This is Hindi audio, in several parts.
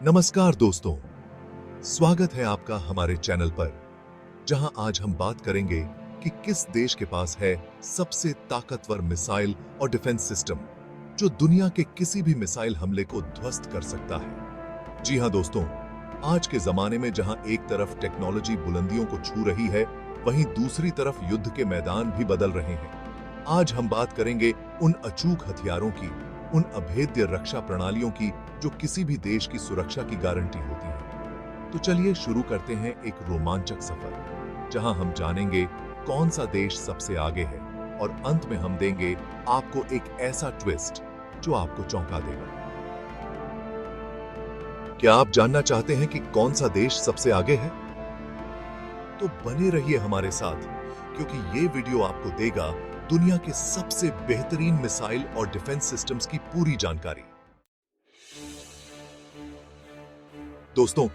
नमस्कार दोस्तों, स्वागत है आपका हमारे चैनल पर, जहां आज हम बात करेंगे कि किस देश के पास है सबसे ताकतवर मिसाइल और डिफेंस सिस्टम जो दुनिया के किसी भी मिसाइल हमले को ध्वस्त कर सकता है। जी हां दोस्तों, आज के जमाने में जहां एक तरफ टेक्नोलॉजी बुलंदियों को छू रही है, वहीं दूसरी तरफ युद्ध के मैदान भी बदल रहे हैं। आज हम बात करेंगे उन अचूक हथियारों की, उन अभेद्य रक्षा प्रणालियों की जो किसी भी देश की सुरक्षा की गारंटी होती है। तो चलिए शुरू करते हैं एक रोमांचक सफर, जहां हम जानेंगे कौन सा देश सबसे आगे है और अंत में हम देंगे आपको एक ऐसा ट्विस्ट जो आपको चौंका देगा। क्या आप जानना चाहते हैं कि कौन सा देश सबसे आगे है? तो बने रहिए हमारे साथ, क्योंकि ये वीडियो आपको देगा दुनिया के सबसे बेहतरीन मिसाइल और डिफेंस सिस्टम्स की पूरी जानकारी। दोस्तों,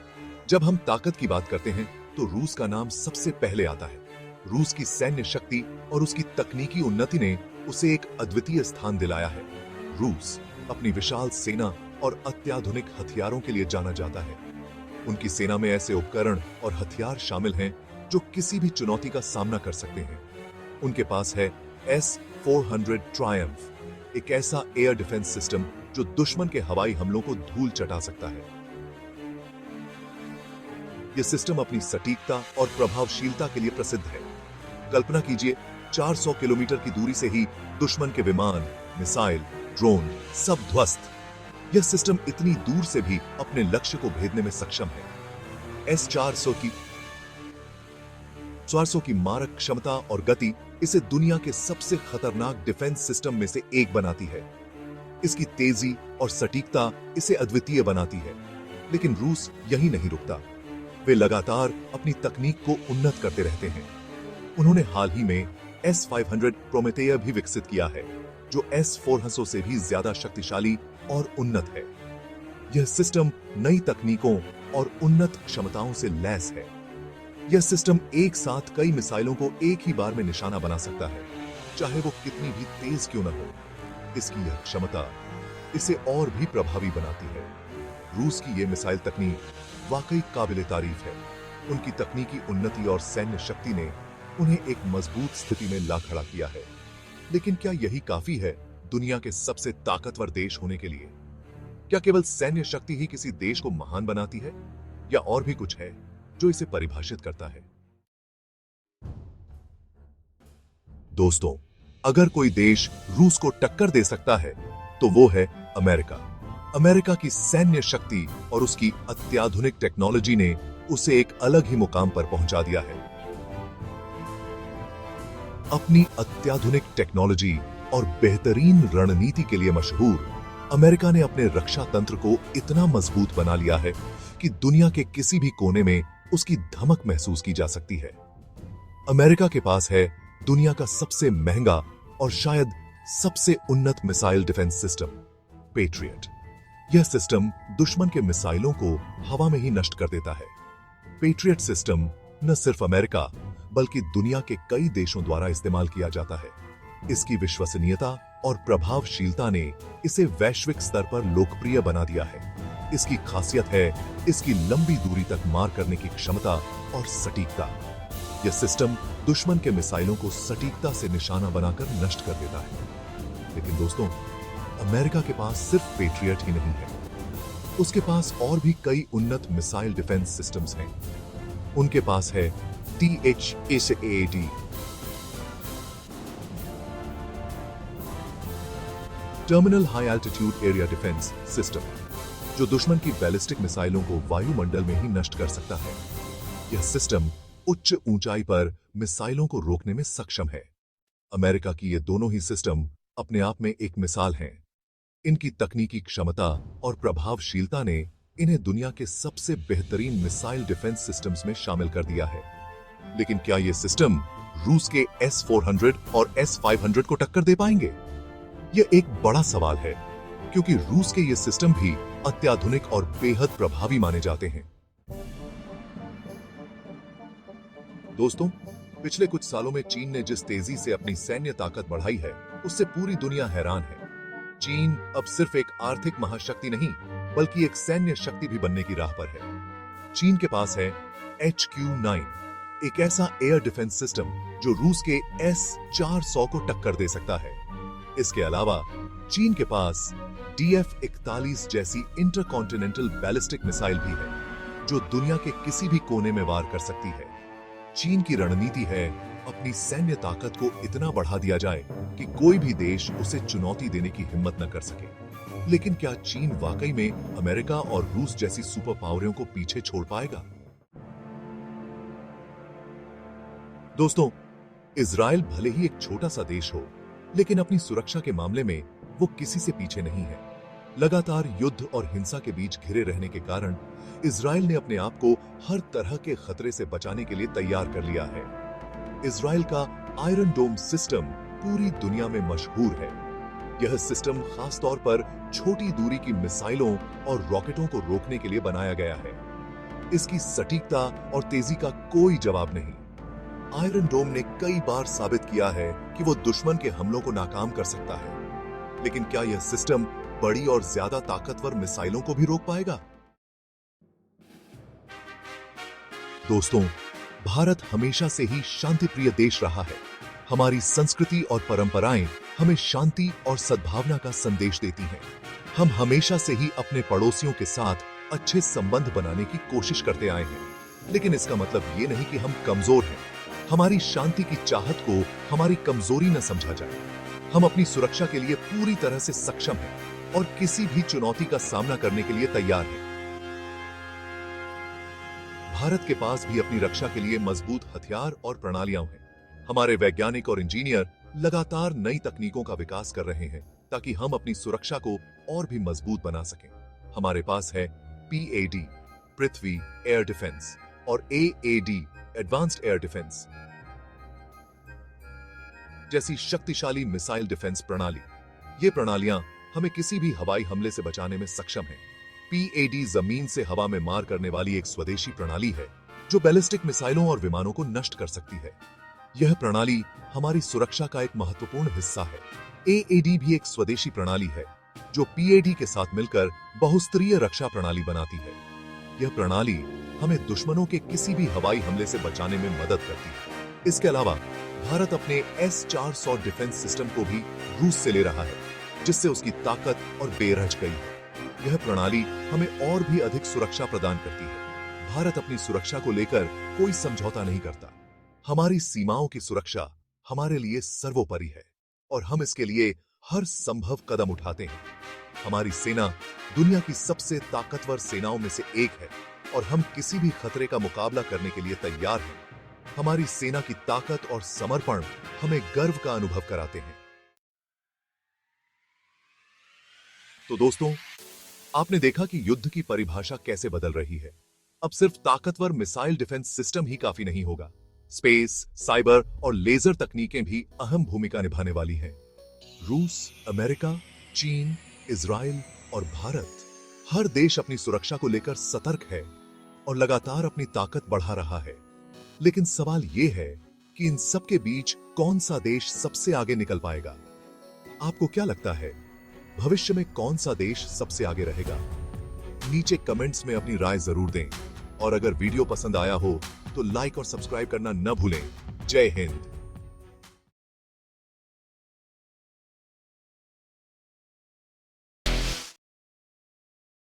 जब हम ताकत की बात करते हैं तो रूस का नाम सबसे पहले आता है। रूस की सैन्य शक्ति और उसकी तकनीकी उन्नति ने उसे एक अद्वितीय स्थान दिलाया है। रूस अपनी विशाल सेना और अत्याधुनिक हथियारों के लिए जाना जाता है। उनकी सेना में ऐसे उपकरण और हथियार शामिल हैं जो किसी भी चुनौती का सामना कर सकते हैं। उनके पास है S-400 ट्रायम्फ, एक ऐसा एयर डिफेंस सिस्टम जो दुश्मन के हवाई हमलों को धूल चटा सकता है। यह सिस्टम अपनी सटीकता और प्रभावशीलता के लिए प्रसिद्ध है। कल्पना कीजिए, 400 किलोमीटर की दूरी से ही दुश्मन के विमान, मिसाइल, ड्रोन सब ध्वस्त। यह सिस्टम इतनी दूर से भी अपने लक्ष्य को भेदने में सक्षम है। S-400 की मारक क्षमता और गति इसे दुनिया के सबसे खतरनाक डिफेंस सिस्टम में से एक बनाती है। इसकी तेजी और सटीकता इसे अद्वितीय बनाती है। लेकिन रूस यही नहीं रुकता। वे लगातार अपनी तकनीक को उन्नत करते रहते हैं। उन्होंने हाल ही में S-500 प्रोमेथेया भी विकसित किया है, जो S-400 से भी ज्यादा शक्तिशाली और उन्नत है। यह सिस्टम नई तकनीकों और उन्नत क्षमताओं से लैस है। यह सिस्टम एक साथ कई मिसाइलों को एक ही बार में निशाना बना सकता है, चाहे वो कितनी भी तेज क्यों न हो। इसकी यह क्षमता इसे और भी प्रभावी बनाती है। रूस की यह मिसाइल तकनीक वाकई काबिले तारीफ है। उनकी तकनीकी उन्नति और सैन्य शक्ति ने उन्हें एक मजबूत स्थिति में ला खड़ा किया है। लेकिन क्या यही काफी है दुनिया के सबसे ताकतवर देश होने के लिए? क्या केवल सैन्य शक्ति ही किसी देश को महान बनाती है, या और भी कुछ है जो इसे परिभाषित करता है? दोस्तों, अगर कोई देश रूस को टक्कर दे सकता है तो वो है अमेरिका। अमेरिका की सैन्य शक्ति और उसकी अत्याधुनिक टेक्नोलॉजी ने उसे एक अलग ही मुकाम पर पहुंचा दिया है। अपनी अत्याधुनिक टेक्नोलॉजी और बेहतरीन रणनीति के लिए मशहूर अमेरिका ने अपने रक्षा तंत्र को इतना मजबूत बना लिया है कि दुनिया के किसी भी कोने में उसकी धमक महसूस की जा सकती है। अमेरिका के पास है दुनिया का सबसे महंगा और शायद सबसे उन्नत मिसाइल डिफेंस सिस्टम, पेट्रियट। यह सिस्टम दुश्मन के मिसाइलों को हवा में ही नष्ट कर देता है। पेट्रियट सिस्टम न सिर्फ अमेरिका बल्कि दुनिया के कई देशों द्वारा इस्तेमाल किया जाता है। इसकी विश्वसनीयता और प्रभावशीलता ने इसे वैश्विक स्तर पर लोकप्रिय बना दिया है। इसकी खासियत है इसकी लंबी दूरी तक मार करने की क्षमता और सटीकता। यह सिस्टम दुश्मन के मिसाइलों को सटीकता से निशाना बनाकर नष्ट कर देता है। लेकिन दोस्तों, अमेरिका के पास सिर्फ पेट्रियट ही नहीं है। उसके पास और भी कई उन्नत मिसाइल डिफेंस सिस्टम्स हैं। उनके पास है THAAD, terminal high altitude area defence system, जो दुश्मन की बैलिस्टिक मिसाइलों को वायुमंडल में ही नष्ट कर सकता है। यह सिस्टम उच्च ऊंचाई पर मिसाइलों को रोकने में सक्षम है। अमेरिका की ये दोनों ही सिस्टम अपने आप में एक मिसाल हैं। इनकी तकनीकी क्षमता और प्रभावशीलता ने इन्हें दुनिया के सबसे बेहतरीन मिसाइल डिफेंस सिस्टम्स में शामिल कर दिया है। लेकिन क्या ये सिस्टम रूस के S-400 और S-500 को टक्कर दे पाएंगे? यह एक बड़ा सवाल है, क्योंकि रूस के ये सिस्टम भी अत्याधुनिक और बेहद प्रभावी माने जाते हैं। दोस्तों, पिछले कुछ सालों में चीन ने जिस तेजी से अपनी सैन्य ताकत बढ़ाई है, उससे पूरी दुनिया हैरान है। चीन अब सिर्फ एक आर्थिक महाशक्ति नहीं, बल्कि एक सैन्य शक्ति भी बनने की राह पर है। चीन के पास है HQ-9, एक ऐसा एयर डिफेंस सिस्टम जो रूस के S-400 को टक्कर दे सकता है। इसके अलावा चीन के पास DF-41 जैसी इंटरकॉन्टिनेंटल बैलिस्टिक मिसाइल भी है, जो दुनिया के किसी भी कोने में वार कर सकती है। चीन की रणनीति है अपनी सैन्य ताकत को इतना बढ़ा दिया जाए कि कोई भी देश उसे चुनौती देने की हिम्मत न कर सके। लेकिन क्या चीन वाकई में अमेरिका और रूस जैसी सुपर पावरों को पीछे छोड़ पाएगा? दोस्तों, इजराइल भले ही एक छोटा सा देश हो, लेकिन अपनी सुरक्षा के मामले में वो किसी से पीछे नहीं है। लगातार युद्ध और हिंसा के बीच घिरे रहने के कारण इजराइल ने अपने आप को हर तरह के खतरे से बचाने के लिए तैयार कर लिया है। इजराइल का आयरन डोम सिस्टम पूरी दुनिया में मशहूर है। यह सिस्टम खास तौर पर छोटी दूरी की मिसाइलों और रॉकेटों को रोकने के लिए बनाया गया है। इसकी सटीकता और तेजी का कोई जवाब नहीं। आयरन डोम ने कई बार साबित किया है कि वो दुश्मन के हमलों को नाकाम कर सकता है। लेकिन क्या यह सिस्टम बड़ी और ज्यादा ताकतवर मिसाइलों को भी रोक पाएगा? दोस्तों, भारत हमेशा से ही शांतिप्रिय देश रहा है। हमारी संस्कृति और परंपराएं हमें शांति और सद्भावना का संदेश देती हैं। हम हमेशा से ही अपने पड़ोसियों के साथ अच्छे संबंध बनाने की कोशिश करते आए हैं। लेकिन इसका मतलब ये नहीं कि हम कमजोर हैं। हमारी शांति की चाहत को हमारी कमजोरी न समझा जाए। हम अपनी सुरक्षा के लिए पूरी तरह से सक्षम हैं और किसी भी चुनौती का सामना करने के लिए तैयार हैं। भारत के पास भी अपनी रक्षा के लिए मजबूत हथियार और प्रणालियां हैं। हमारे वैज्ञानिक और इंजीनियर लगातार नई तकनीकों का विकास कर रहे हैं ताकि हम अपनी सुरक्षा को और भी मजबूत बना सकें। हमारे पास है PAD, पृथ्वी एयर डिफेंस, और AAD, एडवांस्ड एयर डिफेंस जैसी शक्तिशाली मिसाइल डिफेंस प्रणाली। ये प्रणालियां हमें किसी भी हवाई हमले से बचाने में सक्षम हैं। PAD जमीन से हवा में मार करने वाली एक स्वदेशी प्रणाली है जो बैलिस्टिक मिसाइलों और विमानों को नष्ट कर सकती है। यह प्रणाली हमारी सुरक्षा का एक महत्वपूर्ण हिस्सा है। AAD भी एक स्वदेशी प्रणाली है जो PAD के साथ मिलकर बहुस्तरीय रक्षा प्रणाली बनाती है। यह प्रणाली हमें दुश्मनों के किसी भी हवाई हमले से बचाने में मदद करती है। इसके अलावा भारत अपने S-400 डिफेंस सिस्टम को भी रूस से ले रहा है, जिससे उसकी ताकत और बेरहज गई है। यह प्रणाली हमें और भी अधिक सुरक्षा प्रदान करती है। भारत अपनी सुरक्षा को लेकर कोई समझौता नहीं करता। हमारी सीमाओं की सुरक्षा हमारे लिए सर्वोपरि है और हम इसके लिए हर संभव कदम उठाते हैं। हमारी सेना दुनिया की सबसे ताकतवर सेनाओं में से एक है और हम किसी भी खतरे का मुकाबला करने के लिए तैयार हैं। हमारी सेना की ताकत और समर्पण हमें गर्व का अनुभव कराते हैं। तो दोस्तों, आपने देखा कि युद्ध की परिभाषा कैसे बदल रही है। अब सिर्फ ताकतवर मिसाइल डिफेंस सिस्टम ही काफी नहीं होगा। स्पेस, साइबर और लेजर तकनीकें भी अहम भूमिका निभाने वाली हैं। रूस, अमेरिका, चीन, इजराइल और भारत, हर देश अपनी सुरक्षा को लेकर सतर्क है और लगातार अपनी ताकत बढ़ा रहा है। लेकिन सवाल यह है कि इन सब के बीच कौन सा देश सबसे आगे निकल पाएगा? आपको क्या लगता है, भविष्य में कौन सा देश सबसे आगे रहेगा? नीचे कमेंट्स में अपनी राय जरूर दें और अगर वीडियो पसंद आया हो तो लाइक और सब्सक्राइब करना न भूलें। जय हिंद।